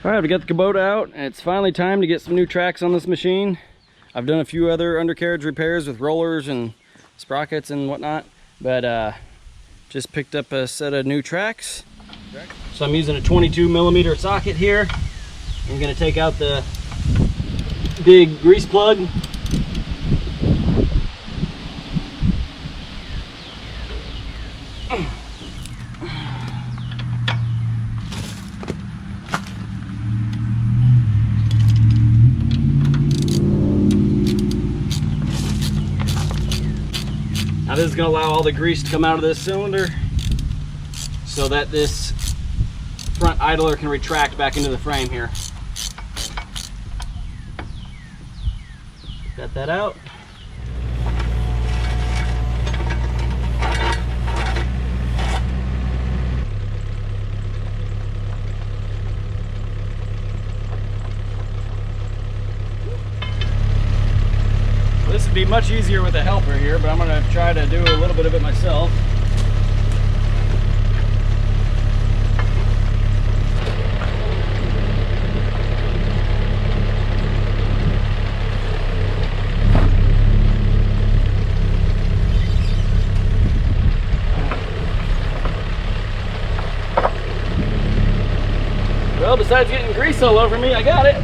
Alright, we got the Kubota out, and it's finally time to get some new tracks on this machine. I've done a few other undercarriage repairs with rollers and sprockets and whatnot, but just picked up a set of new tracks. So I'm using a 22mm socket here. I'm going to take out the big grease plug. Now this is going to allow all the grease to come out of this cylinder so that this front idler can retract back into the frame here. Got that out. This would be much easier with a helper here, but I'm going to try to do a little bit of it myself. Well, besides getting grease all over me, I got it.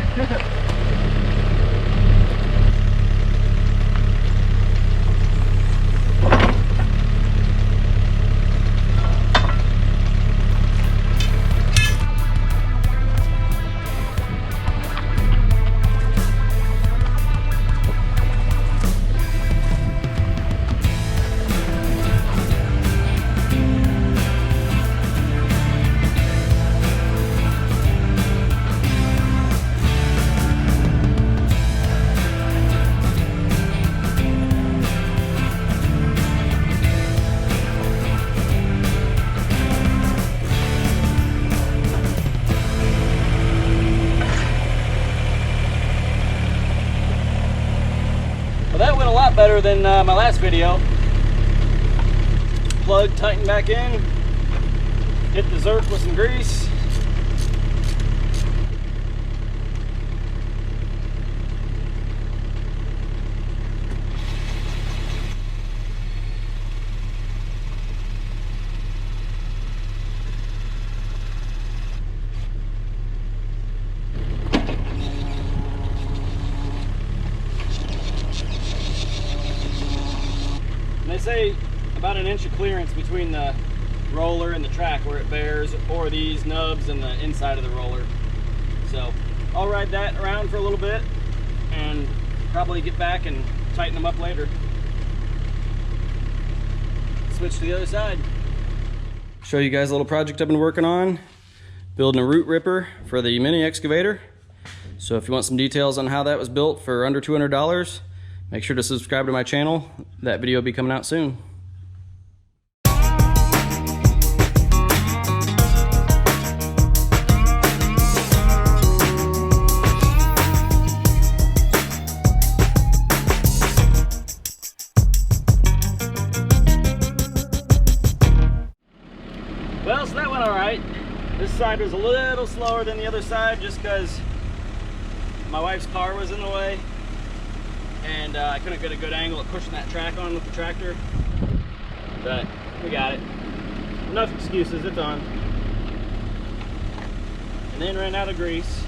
That went a lot better than my last video. Plug tightened back in, hit the zerk with some grease. They say about an inch of clearance between the roller and the track where it bears, or these nubs and the inside of the roller. So I'll ride that around for a little bit and probably get back and tighten them up later. Switch to the other side. Show you guys a little project I've been working on, building a root ripper for the mini excavator. So if you want some details on how that was built for under $200, make sure to subscribe to my channel. That video will be coming out soon. Well, so that went all right. This side was a little slower than the other side just because my wife's car was in the way. And I couldn't get a good angle at pushing that track on with the tractor, but we got it. Enough excuses, it's on. And then ran out of grease.